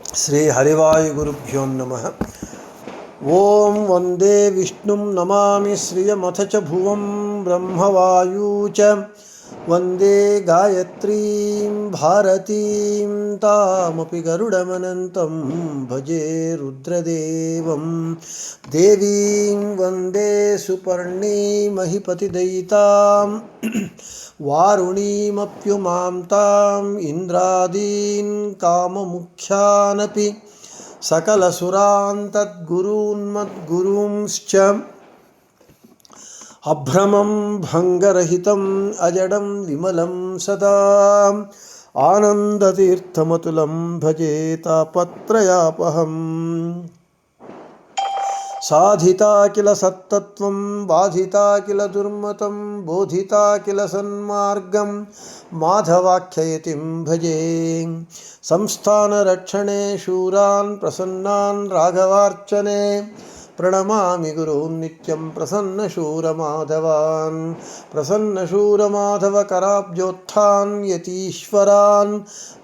ಶ್ರೀ ಹರಿವಾಯುಗುರುಭ್ಯೋ ನಮಃ. ಓಂ ವಂದೇ ವಿಷ್ಣುಂ ನಮಾಮಿ ಶ್ರಿಯಮಥ ಚ ಭುವಂ ಬ್ರಹ್ಮವಾಯೂ ಚ ವಂದೇ ಗಾಯತ್ರೀಂ ಭಾರತೀಂ ತಾಮಪಿ ಗರುಡಮನಂತಂ ಭಜೆ ರುದ್ರದೇವಂ ದೇವೀಂ ವಂದೇ ಸುಪರ್ಣೀಮಹಿಪತಿದಯಿತಾಂ ವಾರುಣೀಮಪ್ಯುಮಾಂ ತಾಂ ಇಂದ್ರಾದೀನ್ ಕಾಮಮುಖ್ಯಾನಪಿ ಸಕಲಸುರಾನ್ ತದ್ಗುರೂನ್ಮದ್ಗುರೂಂಶ್ಚ ಅಭ್ರಮಂ ಭಂಗರಹಿತಂ ಅಜಡಂ ವಿಮಲಂ ಸದಾ ಆನಂದತೀರ್ಥಮತುಲಂ ಭಜೆ ತಾಪತ್ರಯಾಪಹಂ. ಸಾಧಿತಾ ಕಿಲ ಸತ್ತತ್ವಂ ಬಾಧಿತಾ ಕಿಲ ದುರ್ಮತಂ ಬೋಧಿತಾ ಕಿಲ ಸನ್ಮಾರ್ಗಂ ಮಾಧವಾಖ್ಯಯತಿಂ ಭಜೆ. ಸಂಸ್ಥಾನರಕ್ಷಣೆ ಶೂರಾನ್ ಪ್ರಸನ್ನಾನ್ ರಾಘವಾರ್ಚನೆ ಪ್ರಣಮಾಮಿ ಗುರೂನ್ ನಿತ್ಯಂ ಪ್ರಸನ್ನಶೂರಮಾಧವಾನ್. ಪ್ರಸನ್ನಶೂರಮಾಧವಕರಾಬ್ಜೋತ್ಥಾನ್ ಯತೀಶ್ವರಾನ್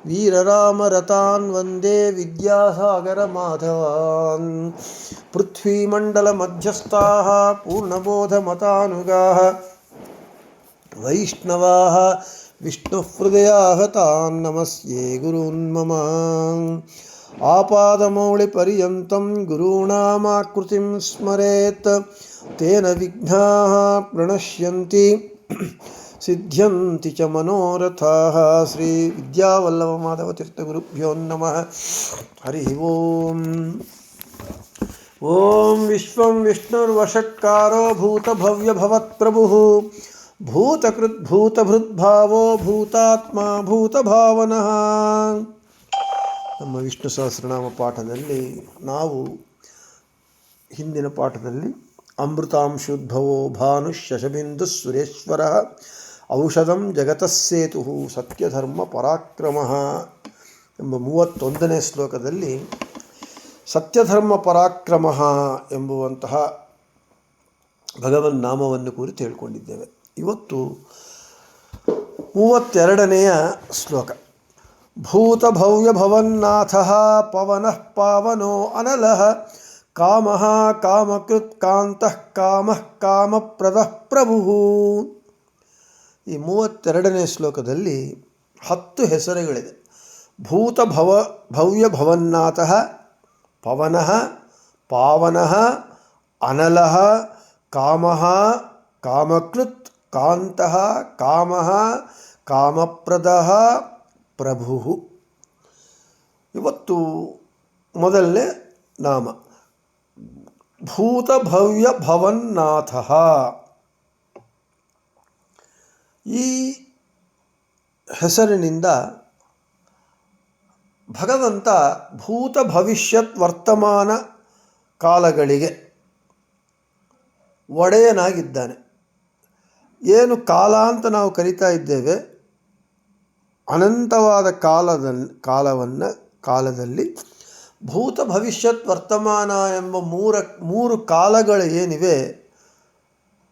ವೀರರಾಮರತಾನ್ ವಂದೇ ವಿದ್ಯಾಸಾಗರಮಾಧವಾನ್. ಪೃಥ್ವೀಮಂಡಲಮಧ್ಯಸ್ಥಾಃ ಪೂರ್ಣಬೋಧಮತಾನುಗಾಃ ವೈಷ್ಣವಾಃ ವಿಷ್ಣುಹೃದಯಾಃ ತಾನ್ ನಮಸ್ಯೆ ಗುರೂನ್ ಮಮ. ಆಪಾದಮೌಳಿಪರ್ಯಂತಂ ಗುರೂಣಾಮಾಕೃತಿಂ ಸ್ಮರೇತ್ ತೇನ ವಿಘ್ನಾಃ ಪ್ರಣಶ್ಯಂತಿ ಸಿದ್ಧ್ಯಂತಿ ಚ ಮನೋರಥಾಃ. ಶ್ರೀ ವಿದ್ಯಾವಲ್ಲಭ ಮಾಧವತೀರ್ಥಗುರುಭ್ಯೋ ನಮಃ. ಹರಿ ಓಂ. ಓಂ ವಿಶ್ವಂ ವಿಷ್ಣುರ್ವಷಟ್ಕಾರೋ ಭೂತಭವ್ಯಭವತ್ಪ್ರಭುಃ ಭೂತಕೃದ್ಭೂತಭೃದ್ಭಾವೋ ಭೂತಾತ್ಮ ಭೂತಭಾವನಃ. ನಮ್ಮ ವಿಷ್ಣು ಸಹಸ್ರನಾಮ ಪಾಠದಲ್ಲಿ ನಾವು ಹಿಂದಿನ ಪಾಠದಲ್ಲಿ ಅಮೃತಾಂಶುದ್ಭವೋ ಭಾನು ಶಶಬಿಂದು ಸುರೇಶ್ವರ ಔಷಧಂ ಜಗತಸ್ಸೇತು ಸತ್ಯಧರ್ಮ ಪರಾಕ್ರಮಃ ಎಂಬ 31ನೇ ಶ್ಲೋಕದಲ್ಲಿ ಸತ್ಯಧರ್ಮ ಪರಾಕ್ರಮಃ ಎಂಬುವಂತಹ ಭಗವನ್ ನಾಮವನ್ನು ಕುರಿತು ಹೇಳಿಕೊಂಡಿದ್ದೇವೆ. ಇವತ್ತು 32ನೆಯ ಶ್ಲೋಕ. ಭೂತಭವ್ಯ ಭವನ್ನಾಥಃ ಪವನಃ ಪಾವನೋ ಅನಲಃ ಕಾಮಃ ಕಾಮಕೃತ್ ಕಾಂತಃ ಕಾಮಃ ಕಾಮಪ್ರದಃ ಪ್ರಭುಃ. ಈ 32ನೇ ಶ್ಲೋಕದಲ್ಲಿ 10 ಹೆಸರುಗಳಿದೆ. ಭವ್ಯ ಭವನ್ನಾಥಃ ಪವನಃ ಪಾವನಃ ಅನಲಃ ಕಾಮಃ ಕಾಮಕೃತ್ ಕಾಂತಃ ಕಾಮಃ ಕಾಮಪ್ರದಃ ಪ್ರಭು. ಇವತ್ತು ಮೊದಲನೇ ನಾಮ ಭೂತಭವ್ಯ ಭವನ್ನಾಥಃ. ಈ ಹೆಸರಿನಿಂದ ಭಗವಂತ ಭೂತ ಭವಿಷ್ಯತ್ ವರ್ತಮಾನ ಕಾಲಗಳಿಗೆ ಒಡೆಯನಾಗಿದ್ದಾನೆ. ಏನು ಕಾಲ ಅಂತ ನಾವು ಕರಿತಾ ಇದ್ದೇವೆ, ಅನಂತವಾದ ಕಾಲದಲ್ಲಿ ಭೂತ ಭವಿಷ್ಯತ್ ವರ್ತಮಾನ ಎಂಬ ಮೂರು ಕಾಲಗಳು ಏನಿವೆ,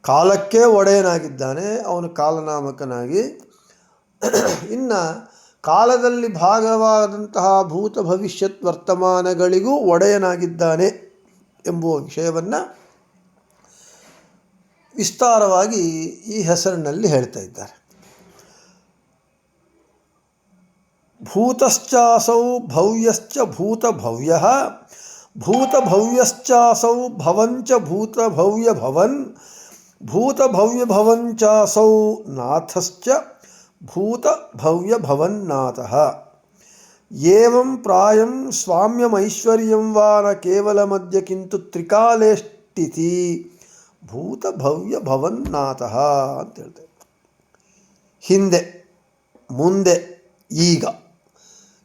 ಕಾಲಕ್ಕೆ ಒಡೆಯನಾಗಿದ್ದಾನೆ ಅವನು ಕಾಲನಾಮಕನಾಗಿ. ಇನ್ನು ಕಾಲದಲ್ಲಿ ಭಾಗವಾದಂತಹ ಭೂತ ಭವಿಷ್ಯತ್ ವರ್ತಮಾನಗಳಿಗೂ ಒಡೆಯನಾಗಿದ್ದಾನೆ ಎಂಬುವ ವಿಷಯವನ್ನು ವಿಸ್ತಾರವಾಗಿ ಈ ಹೆಸರಿನಲ್ಲಿ ಹೇಳ್ತಾ ಇದ್ದಾರೆ. ಭೂತಶ್ಚಾಸೌ ಭವ್ಯಶ್ಚ ಭೂತಭವ್ಯಃ ಭೂತಭವ್ಯಶ್ಚಾಸೌ ಭವಂಚ ಭೂತಭವ್ಯ ಭವನ್ ಭೂತಭವ್ಯ ಭವಂಚಾಸೌ ನಾಥಶ್ಚ ಭೂತಭವ್ಯ ಭವನ್ನಾಥಃ. ಏವಂ ಪ್ರಾಯಂ ಸ್ವಾಮ್ಯಮೈಶ್ವರ್ಯಂ ವಾ ನ ಕೇವಲಮದ್ಯ ಕಿಂತು ತ್ರಿಕಾಲೇಷ್ಟಿತಿ ಭೂತಭವ್ಯ ಭವನ್ನಾಥಃ ಅಂತ ಹೇಳ್ತೇವೆ. ಹಿಂದೆ, ಮುಂದೆ, ಈಗ.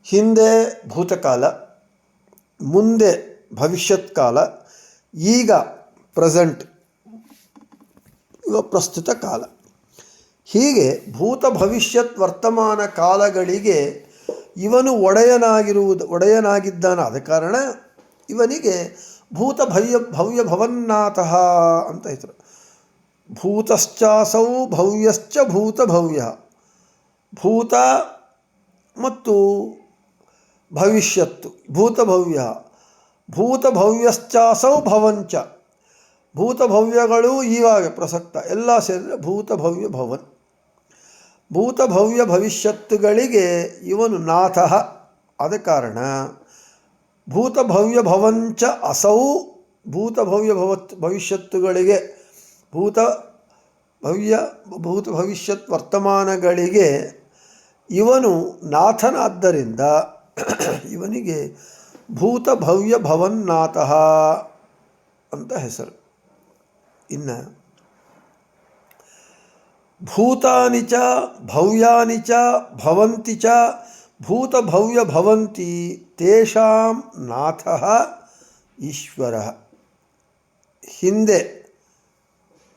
ಹಿಂದೆ ಭೂತಕಾಲ, ಮುಂದೆ ಭವಿಷ್ಯತ್ ಕಾಲ, ಈಗ ಪ್ರೆಸೆಂಟ್, ಪ್ರಸ್ತುತ ಕಾಲ. ಹೀಗೆ ಭೂತ ಭವಿಷ್ಯತ್ ವರ್ತಮಾನ ಕಾಲಗಳಿಗೆ ಇವನು ಒಡೆಯನಾಗಿದ್ದಾನೆ. ಆದ ಕಾರಣ ಇವನಿಗೆ ಭವ್ಯ ಭವನ್ನಾಥಃ ಅಂತ ಹೆಸರು. ಭೂತಶ್ಚಾಸೌ ಭವ್ಯಶ್ಚ ಭೂತಭವ್ಯ. ಭೂತ ಮತ್ತು ಭವಿಷ್ಯತ್ತು ಭೂತಭವ್ಯ ಭೂತಭವ್ಯಶ್ಚಾಸೌ ಭವಂಚ. ಭೂತಭವ್ಯಗಳು ಈವಾಗ ಪ್ರಸಕ್ತ ಎಲ್ಲ ಸೇರಿದರೆ ಭೂತಭವ್ಯ ಭವನ್. ಭೂತಭವ್ಯ ಭವಿಷ್ಯತ್ತುಗಳಿಗೆ ಇವನು ನಾಥಃ. ಆದ ಕಾರಣ ಭೂತಭವ್ಯ ಭವಂಚ ಅಸೌ. ಭೂತಭವ್ಯ ಭವಿಷ್ಯತ್ತುಗಳಿಗೆ ಭೂತಭವಿಷ್ಯತ್ ವರ್ತಮಾನಗಳಿಗೆ ಇವನು ನಾಥನಾದ್ದರಿಂದ ಇವನಿಗೆ ಭೂತಭವ್ಯ ಭವನ್ನಾಥಃ ಅಂತ ಹೆಸರು. ಇನ್ನು ಭೂತಾನಿ ಚ ಭವ್ಯಾನಿ ಚ ಭವಂತಿ ಚ ಭೂತಭವ್ಯ ಭವಂತಿ ತೇಷಾಂ ನಾಥಃ ಈಶ್ವರಃ. ಹಿಂದೆ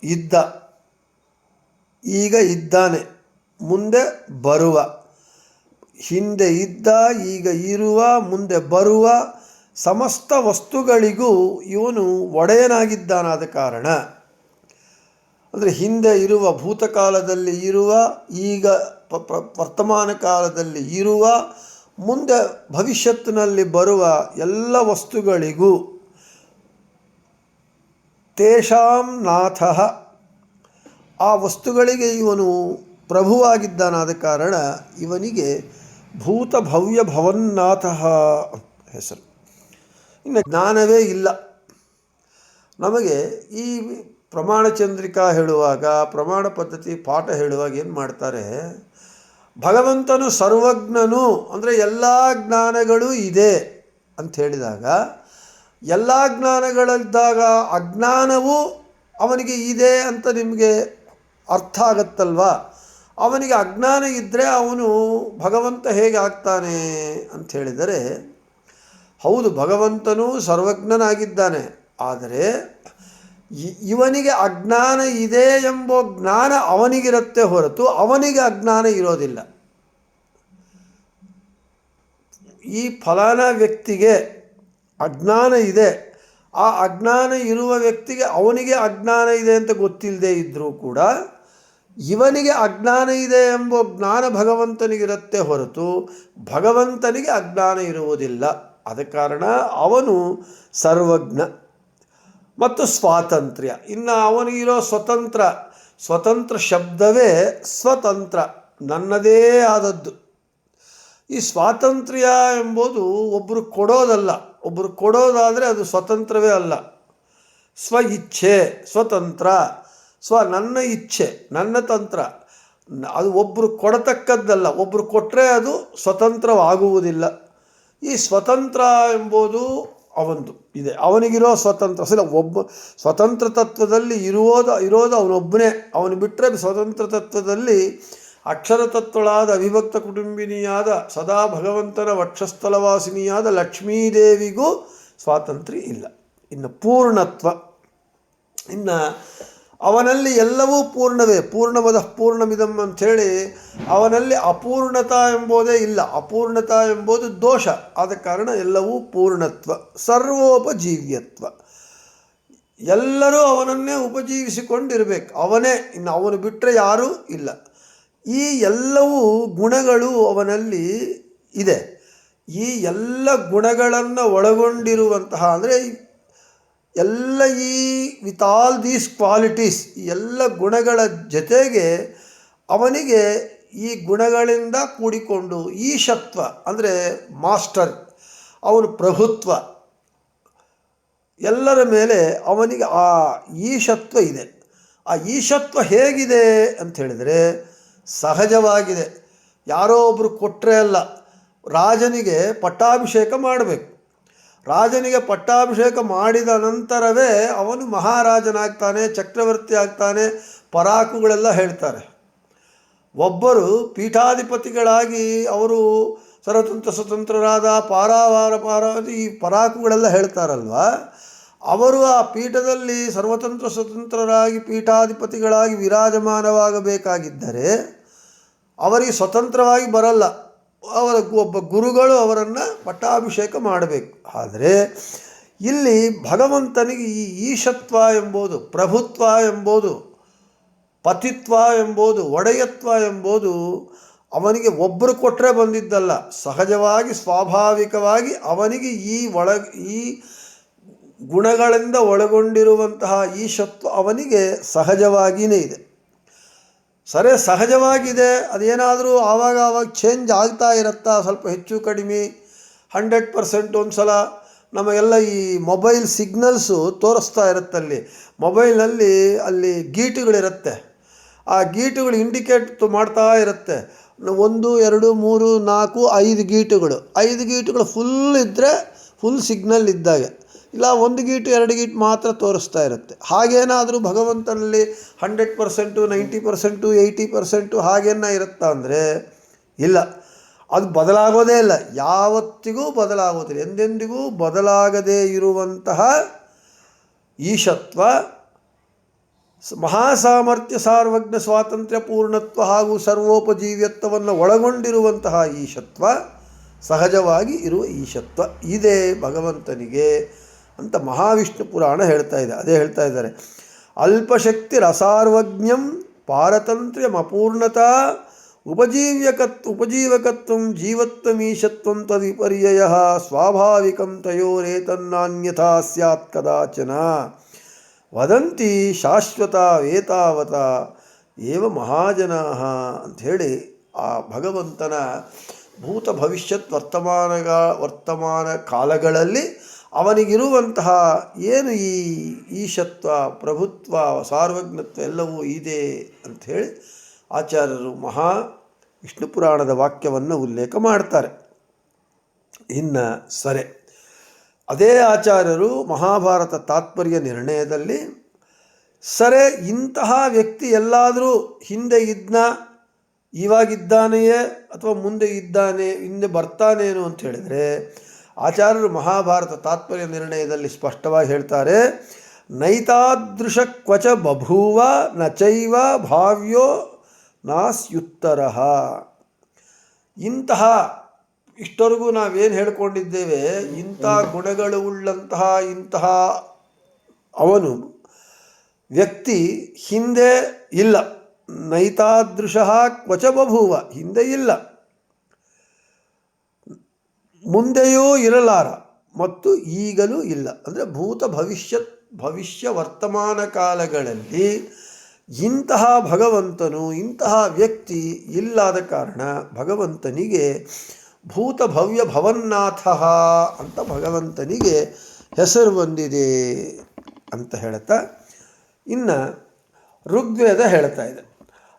ಇದ್ದ, ಈಗ ಇದ್ದಾನೆ, ಮುಂದೆ ಬರುವ. ಹಿಂದೆ ಇದ್ದ, ಈಗ ಇರುವ, ಮುಂದೆ ಬರುವ ಸಮಸ್ತ ವಸ್ತುಗಳಿಗೂ ಇವನು ಒಡೆಯನಾಗಿದ್ದಾನಾದ ಕಾರಣ, ಅಂದರೆ ಹಿಂದೆ ಇರುವ ಭೂತಕಾಲದಲ್ಲಿ ಇರುವ, ಈಗ ವರ್ತಮಾನ ಕಾಲದಲ್ಲಿ ಇರುವ, ಮುಂದೆ ಭವಿಷ್ಯತ್ತಿನಲ್ಲಿ ಬರುವ ಎಲ್ಲ ವಸ್ತುಗಳಿಗೂ ತೇಷಾಂ ನಾಥಃ, ಆ ವಸ್ತುಗಳಿಗೆ ಇವನು ಪ್ರಭುವಾಗಿದ್ದಾನಾದ ಕಾರಣ ಇವನಿಗೆ ಭೂತಭವ್ಯ ಭವನ್ನಾಥಃ ಹೆಸರು. ಇನ್ನು ಜ್ಞಾನವೇ ಇಲ್ಲ ನಮಗೆ. ಈ ಪ್ರಮಾಣ ಚಂದ್ರಿಕಾ ಹೇಳುವಾಗ, ಪ್ರಮಾಣ ಪದ್ಧತಿ ಪಾಠ ಹೇಳುವಾಗ ಏನು ಮಾಡ್ತಾರೆ, ಭಗವಂತನು ಸರ್ವಜ್ಞನು ಅಂದರೆ ಎಲ್ಲ ಜ್ಞಾನಗಳು ಇದೆ ಅಂತ ಹೇಳಿದಾಗ, ಎಲ್ಲ ಜ್ಞಾನಗಳಿದ್ದಾಗ ಅಜ್ಞಾನವು ಅವನಿಗೆ ಇದೆ ಅಂತ ನಿಮಗೆ ಅರ್ಥ ಆಗತ್ತಲ್ವಾ. ಅವನಿಗೆ ಅಜ್ಞಾನ ಇದ್ದರೆ ಅವನು ಭಗವಂತ ಹೇಗೆ ಆಗ್ತಾನೆ ಅಂತ ಹೇಳಿದರೆ, ಹೌದು ಭಗವಂತನು ಸರ್ವಜ್ಞನಾಗಿದ್ದಾನೆ, ಆದರೆ ಇವನಿಗೆ ಅಜ್ಞಾನ ಇದೆ ಎಂಬ ಜ್ಞಾನ ಅವನಿಗಿರುತ್ತೆ ಹೊರತು ಅವನಿಗೆ ಅಜ್ಞಾನ ಇರೋದಿಲ್ಲ. ಈ ಫಲಾನ ವ್ಯಕ್ತಿಗೆ ಅಜ್ಞಾನ ಇದೆ, ಆ ಅಜ್ಞಾನ ಇರುವ ವ್ಯಕ್ತಿಗೆ ಅವನಿಗೆ ಅಜ್ಞಾನ ಇದೆ ಅಂತ ಗೊತ್ತಿಲ್ಲದೆ ಇದ್ದರೂ ಕೂಡ ಇವನಿಗೆ ಅಜ್ಞಾನ ಇದೆ ಎಂಬ ಜ್ಞಾನ ಭಗವಂತನಿಗಿರುತ್ತೆ ಹೊರತು ಭಗವಂತನಿಗೆ ಅಜ್ಞಾನ ಇರುವುದಿಲ್ಲ. ಆದ ಕಾರಣ ಅವನು ಸರ್ವಜ್ಞ ಮತ್ತು ಸ್ವಾತಂತ್ರ್ಯ. ಇನ್ನು ಅವನಿಗಿರೋ ಸ್ವತಂತ್ರ ಶಬ್ದವೇ ಸ್ವತಂತ್ರ, ನನ್ನದೇ ಆದದ್ದು. ಈ ಸ್ವಾತಂತ್ರ್ಯ ಎಂಬುದು ಒಬ್ಬರು ಕೊಡೋದಲ್ಲ. ಒಬ್ಬರು ಕೊಡೋದಾದರೆ ಅದು ಸ್ವತಂತ್ರವೇ ಅಲ್ಲ. ಸ್ವ ಇಚ್ಛೆ ಸ್ವತಂತ್ರ, ನನ್ನ ಇಚ್ಛೆ ನನ್ನ ತಂತ್ರ, ಅದು ಒಬ್ಬರು ಕೊಡತಕ್ಕದ್ದಲ್ಲ. ಒಬ್ಬರು ಕೊಟ್ಟರೆ ಅದು ಸ್ವತಂತ್ರವಾಗುವುದಿಲ್ಲ. ಈ ಸ್ವತಂತ್ರ ಎಂಬುದು ಅವನದು ಇದೆ, ಅವನಿಗಿರೋ ಸ್ವತಂತ್ರ. ಸ್ವತಂತ್ರ ತತ್ವದಲ್ಲಿ ಇರೋದು ಅವನೊಬ್ಬನೇ. ಅವನು ಬಿಟ್ಟರೆ ಸ್ವತಂತ್ರ ತತ್ವದಲ್ಲಿ ಅಕ್ಷರ ತತ್ವಳಾದ ಅವಿಭಕ್ತ ಕುಟುಂಬಿನಿಯಾದ ಸದಾ ಭಗವಂತನ ವಕ್ಷಸ್ಥಲವಾಸಿನಿಯಾದ ಲಕ್ಷ್ಮೀದೇವಿಗೂ ಸ್ವಾತಂತ್ರ್ಯ ಇಲ್ಲ. ಇನ್ನು ಪೂರ್ಣತ್ವ, ಇನ್ನು ಅವನಲ್ಲಿ ಎಲ್ಲವೂ ಪೂರ್ಣವೇ. ಪೂರ್ಣಮದಃ ಪೂರ್ಣಮಿದಂ ಅಂಥೇಳಿ ಅವನಲ್ಲಿ ಅಪೂರ್ಣತಾ ಎಂಬುದೇ ಇಲ್ಲ. ಅಪೂರ್ಣತಾ ಎಂಬುದು ದೋಷ. ಆದ ಕಾರಣ ಎಲ್ಲವೂ ಪೂರ್ಣತ್ವ. ಸರ್ವೋಪಜೀವ್ಯತ್ವ, ಎಲ್ಲರೂ ಅವನನ್ನೇ ಉಪಜೀವಿಸಿಕೊಂಡಿರಬೇಕು. ಅವನೇ, ಇನ್ನು ಅವನು ಬಿಟ್ಟರೆ ಯಾರೂ ಇಲ್ಲ. ಈ ಎಲ್ಲವೂ ಗುಣಗಳು ಅವನಲ್ಲಿ ಇದೆ. ಈ ಎಲ್ಲ ಗುಣಗಳನ್ನು ಒಳಗೊಂಡಿರುವಂತಹ, ಅಂದರೆ ಎಲ್ಲ ವಿತ್ ಆಲ್ ದೀಸ್ ಕ್ವಾಲಿಟೀಸ್, ಈ ಎಲ್ಲ ಗುಣಗಳ ಜೊತೆಗೆ ಅವನಿಗೆ ಈ ಗುಣಗಳಿಂದ ಕೂಡಿಕೊಂಡು ಈಶತ್ವ ಅಂದರೆ ಮಾಸ್ಟರ್, ಅವನು ಪ್ರಭುತ್ವ, ಎಲ್ಲರ ಮೇಲೆ ಅವನಿಗೆ ಆ ಈಶತ್ವ ಇದೆ. ಆ ಈಶತ್ವ ಹೇಗಿದೆ ಅಂತ ಹೇಳಿದರೆ ಸಹಜವಾಗಿದೆ. ಯಾರೋ ಒಬ್ಬರು ಕೊಟ್ಟರೆ ಅಲ್ಲ. ರಾಜನಿಗೆ ಪಟ್ಟಾಭಿಷೇಕ ಮಾಡಬೇಕು. ರಾಜನಿಗೆ ಪಟ್ಟಾಭಿಷೇಕ ಮಾಡಿದ ನಂತರವೇ ಅವನು ಮಹಾರಾಜನಾಗ್ತಾನೆ, ಚಕ್ರವರ್ತಿ ಆಗ್ತಾನೆ, ಪರಾಕುಗಳೆಲ್ಲ ಹೇಳ್ತಾರೆ. ಒಬ್ಬರು ಪೀಠಾಧಿಪತಿಗಳಾಗಿ ಅವರು ಸ್ವತಂತ್ರರಾದ ಈ ಪರಾಕುಗಳೆಲ್ಲ ಹೇಳ್ತಾರಲ್ವ, ಅವರು ಆ ಪೀಠದಲ್ಲಿ ಸ್ವತಂತ್ರರಾಗಿ ಪೀಠಾಧಿಪತಿಗಳಾಗಿ ವಿರಾಜಮಾನವಾಗಬೇಕಾಗಿದ್ದರೆ ಅವರಿಗೆ ಸ್ವತಂತ್ರವಾಗಿ ಬರಲ್ಲ. ಒಬ್ಬ ಗುರುಗಳು ಅವರನ್ನು ಪಟ್ಟಾಭಿಷೇಕ ಮಾಡಬೇಕು. ಆದರೆ ಇಲ್ಲಿ ಭಗವಂತನಿಗೆ ಈ ಈಶತ್ವ ಎಂಬುದು, ಪ್ರಭುತ್ವ ಎಂಬುದು, ಪತಿತ್ವ ಎಂಬುದು, ಒಡೆಯತ್ವ ಎಂಬುದು ಅವನಿಗೆ ಒಬ್ಬರು ಕೊಟ್ಟರೆ ಬಂದಿದ್ದಲ್ಲ, ಸಹಜವಾಗಿ ಸ್ವಾಭಾವಿಕವಾಗಿ ಅವನಿಗೆ ಈ ಗುಣಗಳಿಂದ ಒಳಗೊಂಡಿರುವಂತಹ ಈಶತ್ವ ಅವನಿಗೆ ಸಹಜವಾಗಿಯೇ ಇದೆ. ಸಹಜವಾಗಿದೆ. ಅದೇನಾದರೂ ಆವಾಗ ಚೇಂಜ್ ಆಗ್ತಾ ಇರುತ್ತಾ, ಸ್ವಲ್ಪ ಹೆಚ್ಚು ಕಡಿಮೆ. 100% ಒಂದು ಸಲ ನಮಗೆಲ್ಲ ಈ ಮೊಬೈಲ್ ಸಿಗ್ನಲ್ಸು ತೋರಿಸ್ತಾ ಇರುತ್ತಲ್ಲಿ, ಮೊಬೈಲ್ನಲ್ಲಿ ಅಲ್ಲಿ ಗೀಟುಗಳಿರುತ್ತೆ, ಆ ಗೀಟುಗಳು ಇಂಡಿಕೇಟ್ ಮಾಡ್ತಾ ಇರುತ್ತೆ. 1 2 3 4 5 ಗೀಟುಗಳು ಫುಲ್ ಇದ್ದರೆ ಫುಲ್ ಸಿಗ್ನಲ್ ಇದ್ದಾಗ, ಇಲ್ಲ 1 ಗೀಟು 2 ಗೀಟು ಮಾತ್ರ ತೋರಿಸ್ತಾ ಇರುತ್ತೆ. ಹಾಗೇನಾದರೂ ಭಗವಂತನಲ್ಲಿ 100%, 90%, 80% ಹಾಗೇನ ಇರುತ್ತಾ ಅಂದರೆ ಇಲ್ಲ, ಅದು ಬದಲಾಗೋದೇ ಇಲ್ಲ, ಯಾವತ್ತಿಗೂ ಬದಲಾಗೋದಿಲ್ಲ. ಎಂದೆಂದಿಗೂ ಬದಲಾಗದೇ ಇರುವಂತಹ ಈಶತ್ವ, ಮಹಾಸಾಮರ್ಥ್ಯ, ಸಾರ್ವಜ್ಞ, ಸ್ವಾತಂತ್ರ್ಯ, ಪೂರ್ಣತ್ವ ಹಾಗೂ ಸರ್ವೋಪಜೀವ್ಯತ್ವವನ್ನು ಒಳಗೊಂಡಿರುವಂತಹ ಈಶತ್ವ, ಸಹಜವಾಗಿ ಇರುವ ಈಶತ್ವ ಇದೆ ಭಗವಂತನಿಗೆ ಅಂತ ಮಹಾವಿಷ್ಣು ಪುರಾಣ ಹೇಳ್ತಾ ಇದೆ. ಅದೇ ಹೇಳ್ತಾ ಇದ್ದಾರೆ, ಅಲ್ಪಶಕ್ತಿ ರಸಾರ್ವಜ್ಞಂ ಪಾರತಂತ್ರ್ಯಂ ಅಪೂರ್ಣತಾ ಉಪಜೀವಕತ್ವಂ ಜೀವತ್ವಮೀಶತ್ವಂ ತದ್ವಿಪರ್ಯಯ ಸ್ವಾಭಾವಿಕಂ ತಯೋರೇತನ್ನಾನ್ಯಥಾ ಸ್ಯಾತ್ ಕದಾಚನ ವದಂತಿ ಶಾಶ್ವತ ವೇತಾವತ ಏವ ಮಹಾಜನಾಃ ಅಂಥೇಳಿ ಆ ಭಗವಂತನ ಭೂತ ಭವಿಷ್ಯತ್ ವರ್ತಮಾನ ಕಾಲಗಳಲ್ಲಿ ಅವನಿಗಿರುವಂತಹ ಏನು ಈ ಈಶತ್ವ, ಪ್ರಭುತ್ವ, ಸಾರ್ವಜ್ಞತ್ವ ಎಲ್ಲವೂ ಇದೆ ಅಂಥೇಳಿ ಆಚಾರ್ಯರು ಮಹಾ ವಿಷ್ಣು ಪುರಾಣದ ವಾಕ್ಯವನ್ನು ಉಲ್ಲೇಖ ಮಾಡ್ತಾರೆ. ಇನ್ನು ಸರಿ, ಅದೇ ಆಚಾರ್ಯರು ಮಹಾಭಾರತ ತಾತ್ಪರ್ಯ ನಿರ್ಣಯದಲ್ಲಿ ಸರಿ ಇಂತಹ ವ್ಯಕ್ತಿ ಎಲ್ಲಾದರೂ ಹಿಂದೆ ಇವಾಗಿದ್ದಾನೆಯೇ ಅಥವಾ ಹಿಂದೆ ಬರ್ತಾನೇನು ಅಂತ ಹೇಳಿದರೆ, ಆಚಾರ್ಯರು ಮಹಾಭಾರತ ತಾತ್ಪರ್ಯ ನಿರ್ಣಯದಲ್ಲಿ ಸ್ಪಷ್ಟವಾಗಿ ಹೇಳ್ತಾರೆ, ನೈತಾದೃಶ ಕ್ವಚ ಬಭೂವ ನ ಚೈವ ಭಾವ್ಯೋ ನಾಸ್ಯುತ್ತರಃ. ಇಂತಹ ಇಷ್ಟವರೆಗೂ ನಾವೇನು ಹೇಳ್ಕೊಂಡಿದ್ದೇವೆ, ಇಂಥ ಗುಣಗಳು ಉಳ್ಳಂತಹ ಇಂತಹ ಅವನು ವ್ಯಕ್ತಿ ಹಿಂದೆ ಇಲ್ಲ. ನೈತಾದೃಶ ಕ್ವಚ ಬಭೂವ, ಹಿಂದೆ ಇಲ್ಲ, ಮುಂದೆಯೂ ಇರಲಾರ ಮತ್ತು ಈಗಲೂ ಇಲ್ಲ. ಅಂದರೆ ಭವಿಷ್ಯ ವರ್ತಮಾನ ಕಾಲಗಳಲ್ಲಿ ಇಂತಹ ಭಗವಂತನು, ಇಂತಹ ವ್ಯಕ್ತಿ ಇಲ್ಲದ ಕಾರಣ ಭಗವಂತನಿಗೆ ಭೂತಭವ್ಯ ಭವನ್ನಾಥ ಅಂತ ಭಗವಂತನಿಗೆ ಹೆಸರು ಬಂದಿದೆ ಅಂತ ಹೇಳ್ತಾ, ಇನ್ನು ಋಗ್ವೇದ ಹೇಳ್ತಾ ಇದೆ,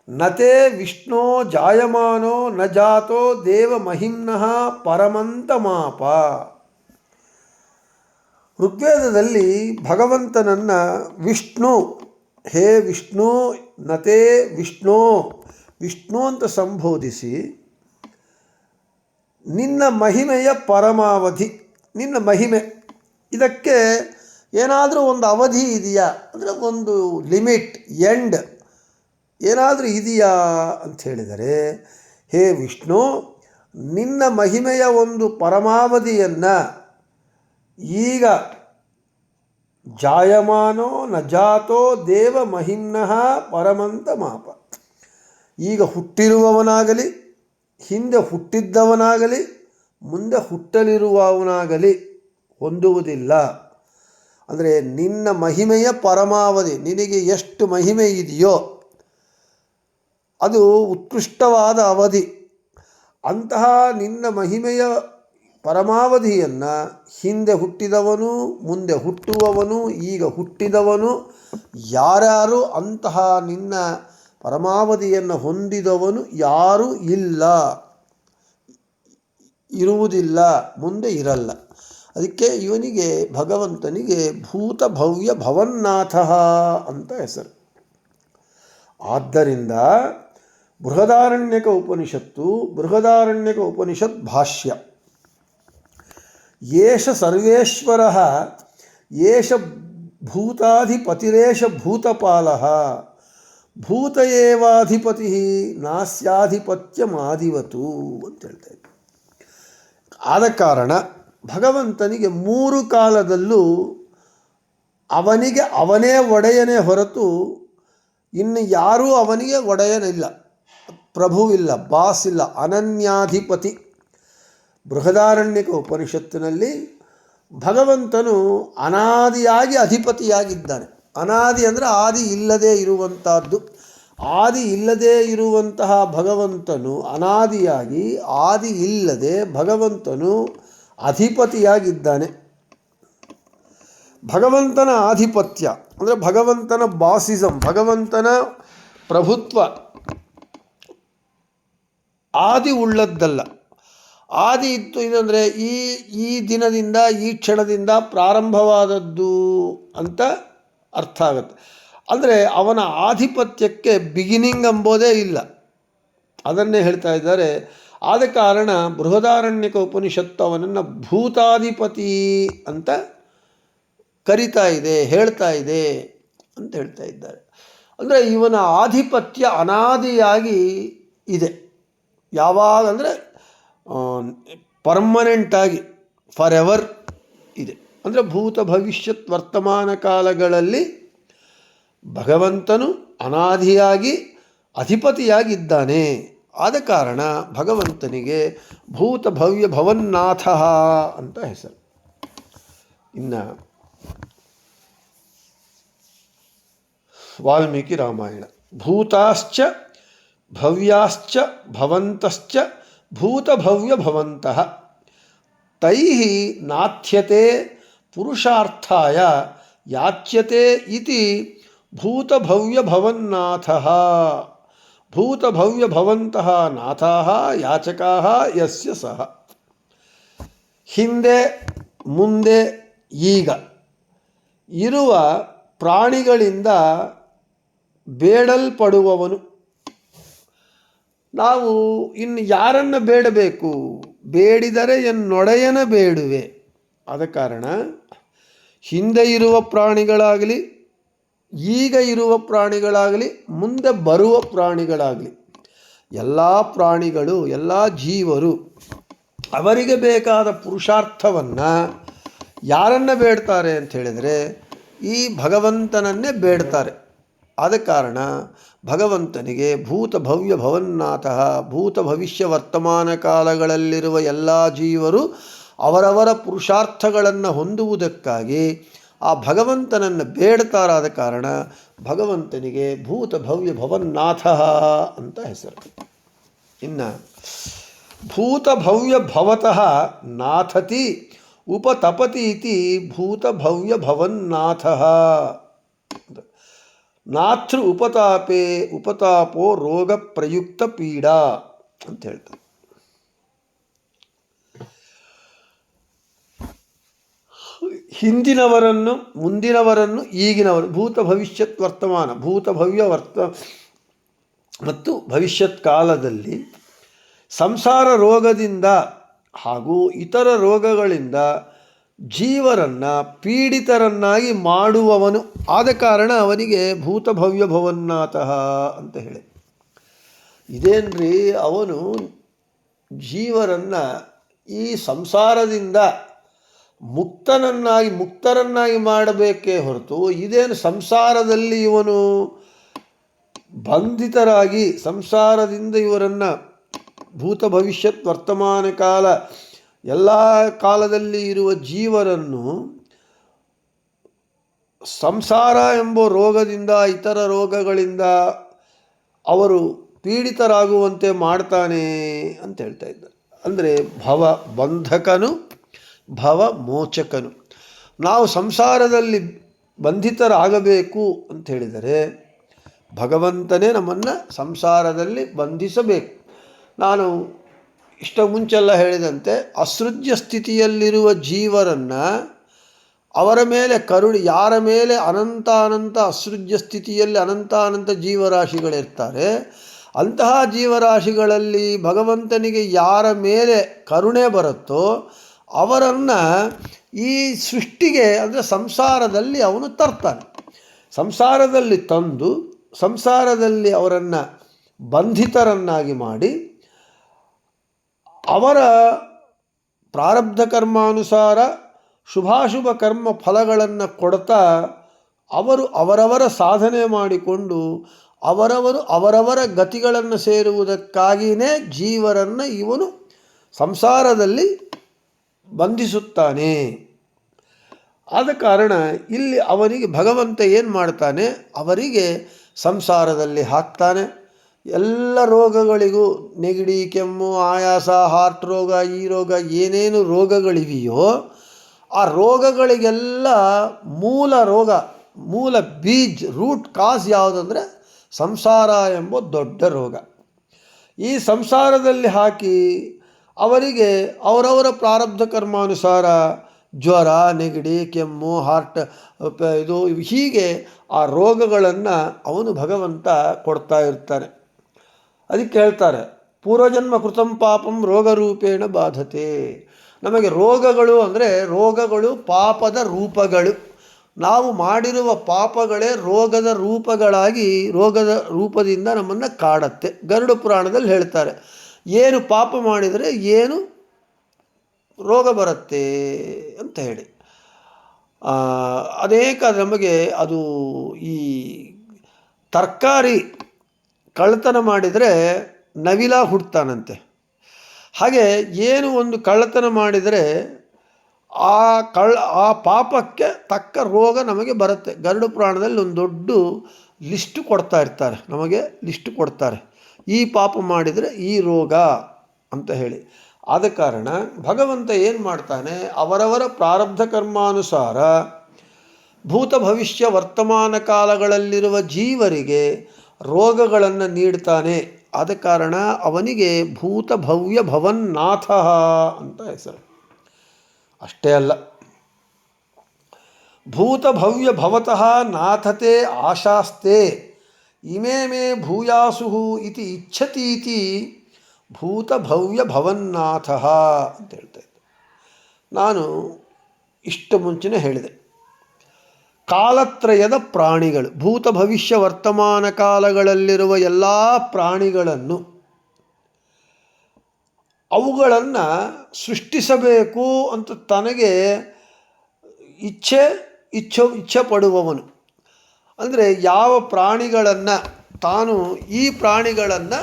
ನತೇ ವಿಷ್ಣೋ ಜಾಯಮಾನೋ ನ ಜಾತೋ ದೇವ ಮಹಿಮ್ನಃ ಪರಮಂತಮಾಪ. ಋಗ್ವೇದದಲ್ಲಿ ಭಗವಂತನನ್ನು ವಿಷ್ಣು, ಹೇ ವಿಷ್ಣು, ನತೇ ವಿಷ್ಣು ಅಂತ ಸಂಬೋಧಿಸಿ, ನಿನ್ನ ಮಹಿಮೆಯ ಪರಮಾವಧಿ, ನಿನ್ನ ಮಹಿಮೆ ಇದಕ್ಕೆ ಏನಾದರೂ ಒಂದು ಅವಧಿ ಇದೆಯಾ ಅಂದರೆ ಒಂದು ಲಿಮಿಟ್, ಎಂಡ್ ಏನಾದರೂ ಇದೆಯಾ ಅಂತ ಹೇಳಿದರೆ, ಹೇ ವಿಷ್ಣು, ನಿನ್ನ ಮಹಿಮೆಯ ಒಂದು ಪರಮಾವಧಿಯನ್ನು ಈಗ ಜಾಯಮಾನೋ ನ ಜಾತೋ ದೇವ ಮಹಿಮ್ನಃ ಪರಮಂತ ಮಾಪ, ಈಗ ಹುಟ್ಟಿರುವವನಾಗಲಿ, ಹಿಂದೆ ಹುಟ್ಟಿದ್ದವನಾಗಲಿ, ಮುಂದೆ ಹುಟ್ಟಲಿರುವವನಾಗಲಿ ಹೊಂದುವುದಿಲ್ಲ. ಅಂದರೆ ನಿನ್ನ ಮಹಿಮೆಯ ಪರಮಾವಧಿ, ನಿನಗೆ ಎಷ್ಟು ಮಹಿಮೆ ಇದೆಯೋ ಅದು ಉತ್ಕೃಷ್ಟವಾದ ಅವಧಿ. ಅಂತಹ ನಿನ್ನ ಮಹಿಮೆಯ ಪರಮಾವಧಿಯನ್ನು ಹಿಂದೆ ಹುಟ್ಟಿದವನು, ಮುಂದೆ ಹುಟ್ಟುವವನು, ಈಗ ಹುಟ್ಟಿದವನು ಯಾರ್ಯಾರು ಅಂತಹ ನಿನ್ನ ಪರಮಾವಧಿಯನ್ನು ಹೊಂದಿದವನು ಯಾರೂ ಇಲ್ಲ, ಇರುವುದಿಲ್ಲ, ಮುಂದೆ ಇರಲ್ಲ. ಅದಕ್ಕೆ ಇವನಿಗೆ ಭಗವಂತನಿಗೆ ಭೂತ ಭವ್ಯ ಭವನ್ನಾಥ ಅಂತ ಹೆಸರು. ಆದ್ದರಿಂದ ಬೃಹದಾರಣ್ಯಕ ಉಪನಿಷತ್ ಭಾಷ್ಯ, ಏಷ ಸರ್ವೇಶ್ವರಃ ಏಷ ಭೂತಾಧಿಪತಿರೇಷ ಭೂತಪಾಲಃ ಭೂತ ಏವಾಧಿಪತಿ ನಾಸ್ಯಾಧಿಪತ್ಯಮಾದಿವತು ಅಂತ ಹೇಳ್ತಾ ಇದ್ದೆ. ಆದ ಕಾರಣ ಭಗವಂತನಿಗೆ 3 ಕಾಲದಲ್ಲೂ ಅವನಿಗೆ ಅವನೇ ಒಡೆಯನೇ ಹೊರತು ಇನ್ನು ಯಾರೂ ಅವನಿಗೆ ಒಡೆಯನಿಲ್ಲ. ಪ್ರಭುವಿಲ್ಲ, ಬಾಸ್ ಇಲ್ಲ, ಅನನ್ಯಾಧಿಪತಿ. ಬೃಹದಾರಣ್ಯಕ ಉಪನಿಷತ್ತಿನಲ್ಲಿ ಭಗವಂತನು ಅನಾದಿಯಾಗಿ ಅಧಿಪತಿಯಾಗಿದ್ದಾನೆ. ಅನಾದಿ ಅಂದರೆ ಆದಿ ಇಲ್ಲದೇ ಇರುವಂತಹದ್ದು. ಆದಿ ಇಲ್ಲದೇ ಇರುವಂತಹ ಭಗವಂತನು ಅನಾದಿಯಾಗಿ, ಆದಿ ಇಲ್ಲದೆ ಭಗವಂತನು ಅಧಿಪತಿಯಾಗಿದ್ದಾನೆ. ಭಗವಂತನ ಆಧಿಪತ್ಯ ಅಂದರೆ ಭಗವಂತನ ಬಾಸಿಸಮ್, ಭಗವಂತನ ಪ್ರಭುತ್ವ ಆದಿ ಉಳ್ಳದ್ದಲ್ಲ. ಆದಿ ಇತ್ತು ಇದಂದರೆ ಈ ದಿನದಿಂದ, ಈ ಕ್ಷಣದಿಂದ ಪ್ರಾರಂಭವಾದದ್ದು ಅಂತ ಅರ್ಥ ಆಗುತ್ತೆ. ಅಂದರೆ ಅವನ ಆಧಿಪತ್ಯಕ್ಕೆ ಬಿಗಿನಿಂಗ್ ಎಂಬುದೇ ಇಲ್ಲ, ಅದನ್ನೇ ಹೇಳ್ತಾ ಇದ್ದಾರೆ. ಆದ ಕಾರಣ ಬೃಹದಾರಣ್ಯಕ ಉಪನಿಷತ್ತು ಅವನನ್ನು ಭೂತಾಧಿಪತಿ ಅಂತ ಕರಿತಾ ಇದೆ, ಹೇಳ್ತಾ ಇದೆ ಅಂತ ಹೇಳ್ತಾ ಇದ್ದಾರೆ. ಅಂದರೆ ಇವನ ಆಧಿಪತ್ಯ ಅನಾದಿಯಾಗಿ ಇದೆ. ಯಾವಾಗ ಅಂದರೆ ಪರ್ಮನೆಂಟಾಗಿ, ಫಾರ್ ಎವರ್ ಇದೆ. ಅಂದರೆ ಭೂತ ಭವಿಷ್ಯತ್ ವರ್ತಮಾನ ಕಾಲಗಳಲ್ಲಿ ಭಗವಂತನು ಅನಾದಿಯಾಗಿ ಅಧಿಪತಿಯಾಗಿದ್ದಾನೆ. ಆದ ಕಾರಣ ಭಗವಂತನಿಗೆ ಭೂತ ಭವ್ಯ ಭವನ್ನಾಥ ಅಂತ ಹೆಸರು. ಇನ್ನು ವಾಲ್ಮೀಕಿ ರಾಮಾಯಣ. ಭೂತಾಶ್ಚ ಭವ್ಯಾಶ್ಚ ಭವಂತಶ್ಚ ಭೂತಭವ್ಯ ಭವಂತಃ ತೈಃ ನಾಥ್ಯತೆ ಪುರುಷಾರ್ಥಾಯ ಯಾಚ್ಯತೆ ಇತಿ ಭೂತಭವ್ಯ ಭವನ್ನಾಥಃ. ಭೂತಭವ್ಯ ಭವಂತಃ ನಾಥಾಃ ಯಾಚಕಾಃ ಯಸ್ಯ ಸಹ. ಹಿಂದೆ, ಮುಂದೆ, ಈಗ ಇರುವ ಪ್ರಾಣಿಗಳಿಂದ ಬೇಡಲ್ಪಡುವವನು. ನಾವು ಇನ್ನು ಯಾರನ್ನು ಬೇಡಬೇಕು? ಬೇಡಿದರೆ ಎನ್ನೊಡೆಯನ ಬೇಡುವೆ. ಆದ ಕಾರಣ ಹಿಂದೆ ಇರುವ ಪ್ರಾಣಿಗಳಾಗಲಿ, ಈಗ ಇರುವ ಪ್ರಾಣಿಗಳಾಗಲಿ, ಮುಂದೆ ಬರುವ ಪ್ರಾಣಿಗಳಾಗಲಿ, ಎಲ್ಲ ಪ್ರಾಣಿಗಳು, ಎಲ್ಲ ಜೀವರು ಅವರಿಗೆ ಬೇಕಾದ ಪುರುಷಾರ್ಥವನ್ನು ಯಾರನ್ನು ಬೇಡ್ತಾರೆ ಅಂತ ಹೇಳಿದರೆ ಈ ಭಗವಂತನನ್ನೇ ಬೇಡ್ತಾರೆ. ಆದ ಕಾರಣ ಭಗವಂತನಿಗೆ ಭೂತ ಭವ್ಯ ಭವನ್ನಾಥ, ಭೂತ ಭವಿಷ್ಯ ವರ್ತಮಾನ ಕಾಲಗಳಲ್ಲಿರುವ ಎಲ್ಲ ಜೀವರು ಅವರವರ ಪುರುಷಾರ್ಥಗಳನ್ನು ಹೊಂದುವುದಕ್ಕಾಗಿ ಆ ಭಗವಂತನನ್ನು ಬೇಡ್ತಾರಾದ ಕಾರಣ ಭಗವಂತನಿಗೆ ಭೂತ ಭವ್ಯ ಭವನ್ನಾಥ ಅಂತ ಹೆಸರು. ಇನ್ನು ಭೂತ ಭವ್ಯ ಭವತಃ ನಾಥತಿ ಉಪತಪತಿ ಇತಿ ಭೂತ ಭವ್ಯ ಭವನ್ನಾಥ. ನಾಥೃ ಉಪತಾಪೇ ಉಪತಾಪೋ ರೋಗ ಪ್ರಯುಕ್ತ ಪೀಡಾ ಅಂತ ಹೇಳ್ತಾರೆ. ಹಿಂದಿನವರನ್ನು, ಮುಂದಿನವರನ್ನು, ಈಗಿನವರು, ಭೂತ ಭವಿಷ್ಯತ್ ವರ್ತಮಾನ, ಭೂತ ಭವ್ಯ ಮತ್ತು ಭವಿಷ್ಯತ್ ಕಾಲದಲ್ಲಿ ಸಂಸಾರ ರೋಗದಿಂದ ಹಾಗೂ ಇತರ ರೋಗಗಳಿಂದ ಜೀವರನ್ನು ಪೀಡಿತರನ್ನಾಗಿ ಮಾಡುವವನು. ಆದ ಕಾರಣ ಅವನಿಗೆ ಭೂತ ಭವ್ಯ ಭವನ್ನಾಥಃ ಅಂತ ಹೇಳಿ. ಇದೇನ್ರಿ, ಅವನು ಜೀವರನ್ನು ಈ ಸಂಸಾರದಿಂದ ಮುಕ್ತರನ್ನಾಗಿ ಮಾಡಬೇಕೇ ಹೊರತು ಇದೇನು ಸಂಸಾರದಲ್ಲಿ ಇವನು ಬಂಧಿತರಾಗಿ ಸಂಸಾರದಿಂದ ಇವರನ್ನು ಭೂತ ಭವಿಷ್ಯತ್ ವರ್ತಮಾನ ಕಾಲ ಎಲ್ಲ ಕಾಲದಲ್ಲಿ ಇರುವ ಜೀವರನ್ನು ಸಂಸಾರ ಎಂಬ ರೋಗದಿಂದ, ಇತರ ರೋಗಗಳಿಂದ ಅವರು ಪೀಡಿತರಾಗುವಂತೆ ಮಾಡ್ತಾನೆ ಅಂತ ಹೇಳ್ತಾ ಇದ್ದಾರೆ. ಅಂದರೆ ಭವ ಬಂಧಕನು, ಭವ ಮೋಚಕನು. ನಾವು ಸಂಸಾರದಲ್ಲಿ ಬಂಧಿತರಾಗಬೇಕು ಅಂತ ಹೇಳಿದರೆ ಭಗವಂತನೇ ನಮ್ಮನ್ನು ಸಂಸಾರದಲ್ಲಿ ಬಂಧಿಸಬೇಕು. ನಾನು ಇಷ್ಟ ಮುಂಚೆಲ್ಲ ಹೇಳಿದಂತೆ ಅಸೃಜ್ಯ ಸ್ಥಿತಿಯಲ್ಲಿರುವ ಜೀವರನ್ನು ಅವರ ಮೇಲೆ ಕರುಣೆ, ಯಾರ ಮೇಲೆ ಅನಂತ ಅಸೃಜ್ಯ ಸ್ಥಿತಿಯಲ್ಲಿ ಅನಂತ ಜೀವರಾಶಿಗಳಿರ್ತಾರೆ, ಅಂತಹ ಜೀವರಾಶಿಗಳಲ್ಲಿ ಭಗವಂತನಿಗೆ ಯಾರ ಮೇಲೆ ಕರುಣೆ ಬರುತ್ತೋ ಅವರನ್ನು ಈ ಸೃಷ್ಟಿಗೆ, ಅಂದರೆ ಸಂಸಾರದಲ್ಲಿ ಅವನು ತರ್ತಾನೆ. ಸಂಸಾರದಲ್ಲಿ ತಂದು ಸಂಸಾರದಲ್ಲಿ ಅವರನ್ನು ಬಂಧಿತರನ್ನಾಗಿ ಮಾಡಿ ಅವರ ಪ್ರಾರಬ್ಧ ಕರ್ಮಾನುಸಾರ ಶುಭಾಶುಭ ಕರ್ಮ ಫಲಗಳನ್ನು ಕೊಡ್ತಾ ಅವರು ಅವರವರ ಸಾಧನೆ ಮಾಡಿಕೊಂಡು ಅವರವರು ಅವರವರ ಗತಿಗಳನ್ನು ಸೇರುವುದಕ್ಕಾಗಿಯೇ ಜೀವರನ್ನು ಇವನು ಸಂಸಾರದಲ್ಲಿ ಬಂಧಿಸುತ್ತಾನೆ. ಆದ ಕಾರಣ ಇಲ್ಲಿ ಅವನಿಗೆ ಭಗವಂತ ಏನು ಮಾಡ್ತಾನೆ, ಅವರಿಗೆ ಸಂಸಾರದಲ್ಲಿ ಹಾಕ್ತಾನೆ. ಎಲ್ಲ ರೋಗಗಳಿಗೂ, ನೆಗಡಿ, ಕೆಮ್ಮು, ಆಯಾಸ, ಹಾರ್ಟ್ ರೋಗ, ಈ ರೋಗ, ಏನೇನು ರೋಗಗಳಿವೆಯೋ ಆ ರೋಗಗಳಿಗೆಲ್ಲ ಮೂಲ ಬೀಜ್, ರೂಟ್ ಕಾಸ್ ಯಾವುದಂದರೆ ಸಂಸಾರ ಎಂಬ ದೊಡ್ಡ ರೋಗ. ಈ ಸಂಸಾರದಲ್ಲಿ ಹಾಕಿ ಅವರಿಗೆ ಅವರವರ ಪ್ರಾರಬ್ಧ ಕರ್ಮಾನುಸಾರ ಜ್ವರ, ನೆಗಡಿ, ಕೆಮ್ಮು, ಹಾರ್ಟ್ ಇದು ಹೀಗೆ ಆ ರೋಗಗಳನ್ನು ಅವನು ಭಗವಂತ ಕೊಡ್ತಾ ಇರ್ತಾನೆ. ಅದಕ್ಕೆ ಹೇಳ್ತಾರೆ, ಪೂರ್ವಜನ್ಮ ಕೃತಂ ಪಾಪಂ ರೋಗರೂಪೇಣ ಬಾಧತೆ. ನಮಗೆ ರೋಗಗಳು ಅಂದರೆ ರೋಗಗಳು ಪಾಪದ ರೂಪಗಳು. ನಾವು ಮಾಡಿರುವ ಪಾಪಗಳೇ ರೋಗದ ರೂಪಗಳಾಗಿ ರೋಗದ ರೂಪದಿಂದ ನಮ್ಮನ್ನು ಕಾಡುತ್ತೆ. ಗರುಡ ಪುರಾಣದಲ್ಲಿ ಹೇಳ್ತಾರೆ, ಏನು ಪಾಪ ಮಾಡಿದರೆ ಏನು ರೋಗ ಬರುತ್ತೆ ಅಂತ ಹೇಳಿ. ಅನೇಕ ನಮಗೆ ಅದು ಈ ತರಕಾರಿ ಕಳ್ಳತನ ಮಾಡಿದರೆ ನವಿಲ ಹುಡ್ತಾನಂತೆ. ಹಾಗೆ ಏನು ಒಂದು ಕಳ್ಳತನ ಮಾಡಿದರೆ ಆ ಪಾಪಕ್ಕೆ ತಕ್ಕ ರೋಗ ನಮಗೆ ಬರುತ್ತೆ. ಗರುಡ ಪುರಾಣದಲ್ಲಿ ಒಂದು ದೊಡ್ಡ ಲಿಸ್ಟ್ ಕೊಡ್ತಾ ಇರ್ತಾರೆ, ನಮಗೆ ಲಿಸ್ಟ್ ಕೊಡ್ತಾರೆ, ಈ ಪಾಪ ಮಾಡಿದರೆ ಈ ರೋಗ ಅಂತ ಹೇಳಿ. ಆದ ಕಾರಣ ಭಗವಂತ ಏನು ಮಾಡ್ತಾನೆ, ಅವರವರ ಪ್ರಾರಬ್ಧ ಕರ್ಮಾನುಸಾರ ಭೂತ ಭವಿಷ್ಯ ವರ್ತಮಾನ ಕಾಲಗಳಲ್ಲಿರುವ ಜೀವರಿಗೆ ರೋಗಗಳನ್ನು ನೀಡ್ತಾನೆ. ಆದ ಕಾರಣ ಅವನಿಗೆ ಭೂತ ಭವ್ಯ ಭವನ್ನಾಥ ಅಂತ ಹೆಸರು. ಅಷ್ಟೇ ಅಲ್ಲ, ಭೂತ ಭವ್ಯ ಭವತಃ ನಾಥತೆ ಆಶಾಸ್ತೆ ಇಮೇ ಮೇ ಭೂಯಾಸು ಇತಿ ಇಚ್ಛತೀತಿ ಭೂತ ಭವ್ಯ ಭವನ್ನಾಥ ಅಂತ ಹೇಳ್ತಾ ಇದ್ದೆ. ನಾನು ಇಷ್ಟು ಮುಂಚೆನೇ ಹೇಳಿದೆ, ಕಾಲತ್ರಯದ ಪ್ರಾಣಿಗಳು, ಭೂತ ಭವಿಷ್ಯ ವರ್ತಮಾನ ಕಾಲಗಳಲ್ಲಿರುವ ಎಲ್ಲ ಪ್ರಾಣಿಗಳನ್ನು ಅವುಗಳನ್ನು ಸೃಷ್ಟಿಸಬೇಕು ಅಂತ ತನಗೆ ಇಚ್ಛೆ ಪಡುವವನು. ಅಂದರೆ ಯಾವ ಪ್ರಾಣಿಗಳನ್ನು ತಾನು ಈ ಪ್ರಾಣಿಗಳನ್ನು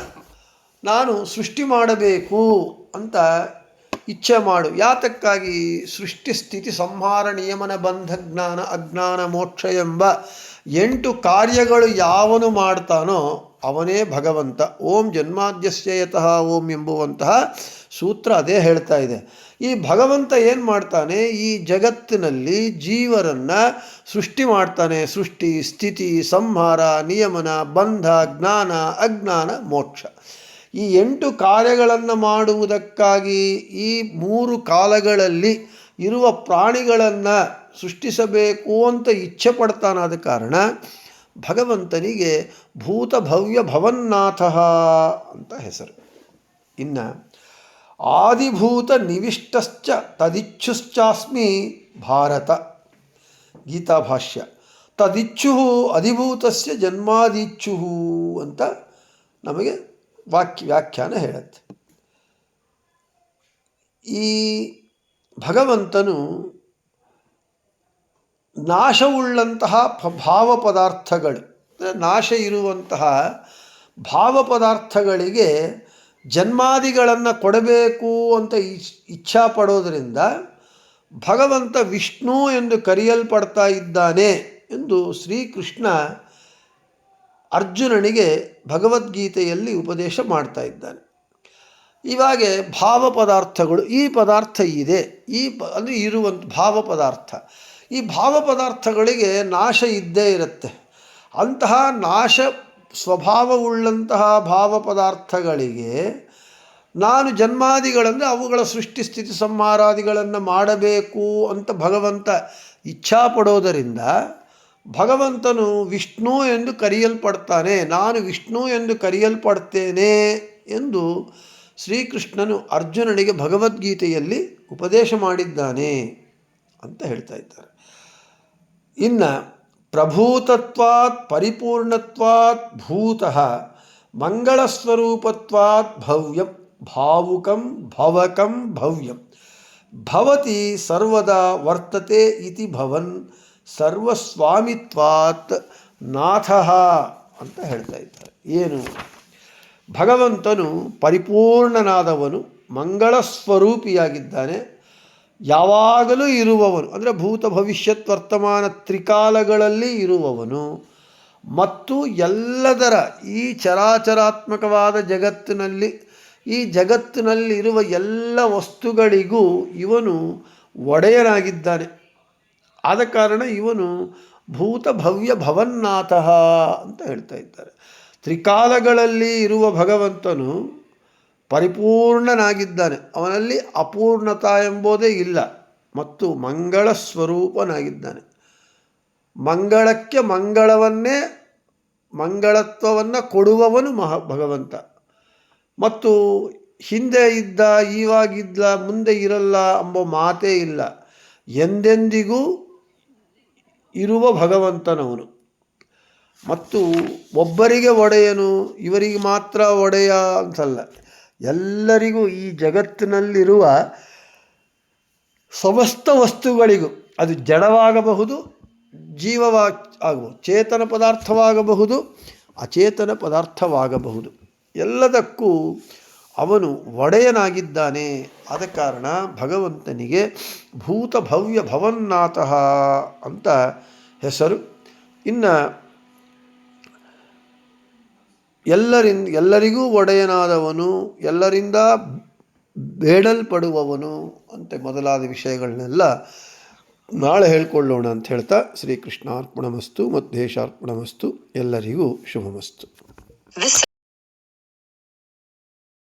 ನಾನು ಸೃಷ್ಟಿ ಮಾಡಬೇಕು ಅಂತ ಇಚ್ಛೆ ಮಾಡು. ಯಾತಕ್ಕಾಗಿ? ಸೃಷ್ಟಿ ಸ್ಥಿತಿ ಸಂಹಾರ ನಿಯಮನ ಬಂಧ ಜ್ಞಾನ ಅಜ್ಞಾನ ಮೋಕ್ಷ ಎಂಬ 8 ಕಾರ್ಯಗಳು ಯಾವನು ಮಾಡ್ತಾನೋ ಅವನೇ ಭಗವಂತ. ಓಂ ಜನ್ಮಾದ್ಯಸ್ಯ ಯತಃ ಓಂ ಎಂಬುವಂತಹ ಸೂತ್ರ ಅದೇ ಹೇಳ್ತಾ ಇದೆ. ಈ ಭಗವಂತ ಏನು ಮಾಡ್ತಾನೆ, ಈ ಜಗತ್ತಿನಲ್ಲಿ ಜೀವರನ್ನು ಸೃಷ್ಟಿ ಮಾಡ್ತಾನೆ. ಸೃಷ್ಟಿ ಸ್ಥಿತಿ ಸಂಹಾರ ನಿಯಮನ ಬಂಧ ಜ್ಞಾನ ಅಜ್ಞಾನ ಮೋಕ್ಷ, ಈ 8 ಕಾರ್ಯಗಳನ್ನು ಮಾಡುವುದಕ್ಕಾಗಿ ಈ 3 ಕಾಲಗಳಲ್ಲಿ ಇರುವ ಪ್ರಾಣಿಗಳನ್ನು ಸೃಷ್ಟಿಸಬೇಕು ಅಂತ ಇಚ್ಛೆ ಪಡ್ತಾನಾದ ಕಾರಣ ಭಗವಂತನಿಗೆ ಭೂತ ಭವ್ಯ ಭವನ್ನಾಥ ಅಂತ ಹೆಸರು. ಇನ್ನು ಆದಿಭೂತ ನಿವಿಷ್ಟಶ್ಚ ತದಿಚ್ಛುಶ್ಚಾಸ್ಮಿ ಭಾರತ, ಗೀತಾಭಾಷ್ಯ. ತದಿಚ್ಛು ಅಧಿಭೂತಸ್ಯ ಜನ್ಮಾದಿಚ್ಛು ಅಂತ ನಮಗೆ ವ್ಯಾಖ್ಯಾನ ಹೇಳುತ್ತೆ. ಈ ಭಗವಂತನು ನಾಶವುಳ್ಳಂತಹ ಭಾವ ಪದಾರ್ಥಗಳು, ನಾಶ ಇರುವಂತಹ ಭಾವ ಪದಾರ್ಥಗಳಿಗೆ ಜನ್ಮಾದಿಗಳನ್ನು ಕೊಡಬೇಕು ಅಂತ ಇಚ್ಛಾ ಪಡೋದರಿಂದ ಭಗವಂತ ವಿಷ್ಣು ಎಂದು ಕರೆಯಲ್ಪಡ್ತಾ ಇದ್ದಾನೆ ಎಂದು ಶ್ರೀಕೃಷ್ಣ ಅರ್ಜುನನಿಗೆ ಭಗವದ್ಗೀತೆಯಲ್ಲಿ ಉಪದೇಶ ಮಾಡ್ತಾ ಇದ್ದಾನೆ. ಇವಾಗ ಭಾವ ಪದಾರ್ಥಗಳು, ಈ ಪದಾರ್ಥ ಇದೆ, ಅಂದರೆ ಇರುವಂಥ ಭಾವ ಪದಾರ್ಥ, ಈ ಭಾವ ಪದಾರ್ಥಗಳಿಗೆ ನಾಶ ಇದ್ದೇ ಇರುತ್ತೆ. ಅಂತಹ ನಾಶ ಸ್ವಭಾವವುಳ್ಳಂತಹ ಭಾವ ಪದಾರ್ಥಗಳಿಗೆ ನಾನು ಜನ್ಮಾದಿಗಳಂದರೆ ಅವುಗಳ ಸೃಷ್ಟಿ ಸ್ಥಿತಿ ಸಂಹಾರಾದಿಗಳನ್ನು ಮಾಡಬೇಕು ಅಂತ ಭಗವಂತ ಇಚ್ಛಾ ಪಡೋದರಿಂದ ಭಗವಂತನು ವಿಷ್ಣು ಎಂದು ಕರೆಯಲ್ಪಡ್ತಾನೆ. ನಾನು ವಿಷ್ಣು ಎಂದು ಕರೆಯಲ್ಪಡ್ತೇನೆ ಎಂದು ಶ್ರೀಕೃಷ್ಣನು ಅರ್ಜುನನಿಗೆ ಭಗವದ್ಗೀತೆಯಲ್ಲಿ ಉಪದೇಶ ಮಾಡಿದ್ದಾನೆ ಅಂತ ಹೇಳ್ತಾ ಇದ್ದಾರೆ. ಇನ್ನು ಪ್ರಭೂತತ್ವಾತ್ ಪರಿಪೂರ್ಣತ್ವಾತ್ ಭೂತಃ ಮಂಗಳಸ್ವರೂಪತ್ವಾತ್ ಭವ್ಯಂ ಭಾವುಕಂ ಭವಕಂ ಭವ್ಯಂ ಭವತಿ ಸರ್ವದಾ ವರ್ತತೆ ಇತಿ ಭವನ್ ಸರ್ವಸ್ವಾಮಿತ್ವಾತ್ ನಾಥಃ ಅಂತ ಹೇಳ್ತಾ ಇದ್ದಾರೆ. ಏನು? ಭಗವಂತನು ಪರಿಪೂರ್ಣನಾದವನು, ಮಂಗಳ ಸ್ವರೂಪಿಯಾಗಿದ್ದಾನೆ, ಯಾವಾಗಲೂ ಇರುವವನು, ಅಂದರೆ ಭೂತ ಭವಿಷ್ಯತ್ ವರ್ತಮಾನ ತ್ರಿಕಾಲಗಳಲ್ಲಿ ಇರುವವನು, ಮತ್ತು ಎಲ್ಲದರ ಈ ಚರಾಚರಾತ್ಮಕವಾದ ಜಗತ್ತಿನಲ್ಲಿ, ಈ ಜಗತ್ತಿನಲ್ಲಿರುವ ಎಲ್ಲ ವಸ್ತುಗಳಿಗೂ ಇವನು ಒಡೆಯನಾಗಿದ್ದಾನೆ. ಆದ ಕಾರಣ ಇವನು ಭೂತ ಭವ್ಯ ಭವನ್ನಾಥ ಅಂತ ಹೇಳ್ತಾ ಇದ್ದಾರೆ. ತ್ರಿಕಾಲಗಳಲ್ಲಿ ಇರುವ ಭಗವಂತನು ಪರಿಪೂರ್ಣನಾಗಿದ್ದಾನೆ, ಅವನಲ್ಲಿ ಅಪೂರ್ಣತಾ ಎಂಬುದೇ ಇಲ್ಲ, ಮತ್ತು ಮಂಗಳ ಸ್ವರೂಪನಾಗಿದ್ದಾನೆ. ಮಂಗಳಕ್ಕೆ ಮಂಗಳವನ್ನೇ, ಮಂಗಳತ್ವವನ್ನು ಕೊಡುವವನು ಭಗವಂತ. ಮತ್ತು ಹಿಂದೆ ಇದ್ದ, ಇವಾಗಿದ್ದ, ಮುಂದೆ ಇರಲ್ಲ ಎಂಬ ಮಾತೇ ಇಲ್ಲ, ಎಂದೆಂದಿಗೂ ಇರುವ ಭಗವಂತನವನು. ಮತ್ತು ಒಬ್ಬರಿಗೆ ಒಡೆಯನು, ಇವರಿಗೆ ಮಾತ್ರ ಒಡೆಯ ಅಂತಲ್ಲ, ಎಲ್ಲರಿಗೂ ಈ ಜಗತ್ತಿನಲ್ಲಿರುವ ಸಮಸ್ತ ವಸ್ತುಗಳಿಗೂ, ಅದು ಜಡವಾಗಬಹುದು, ಆಗಬಹುದು, ಚೇತನ ಪದಾರ್ಥವಾಗಬಹುದು, ಅಚೇತನ ಪದಾರ್ಥವಾಗಬಹುದು, ಎಲ್ಲದಕ್ಕೂ ಅವನು ಒಡೆಯನಾಗಿದ್ದಾನೆ. ಆದ ಕಾರಣ ಭಗವಂತನಿಗೆ ಭೂತ ಭವ್ಯ ಭವನ್ನಾಥ ಅಂತ ಹೆಸರು. ಇನ್ನು ಎಲ್ಲರಿಗೂ ಒಡೆಯನಾದವನು, ಎಲ್ಲರಿಂದ ಬೇಡಲ್ಪಡುವವನು ಅಂತ ಮೊದಲಾದ ವಿಷಯಗಳನ್ನೆಲ್ಲ ನಾಳೆ ಹೇಳ್ಕೊಳ್ಳೋಣ ಅಂತ ಹೇಳ್ತಾ, ಶ್ರೀಕೃಷ್ಣಾರ್ಪಣಮಸ್ತು ಮಧ್ವೇಶಾರ್ಪಣಮಸ್ತು. ಎಲ್ಲರಿಗೂ ಶುಭಮಸ್ತು.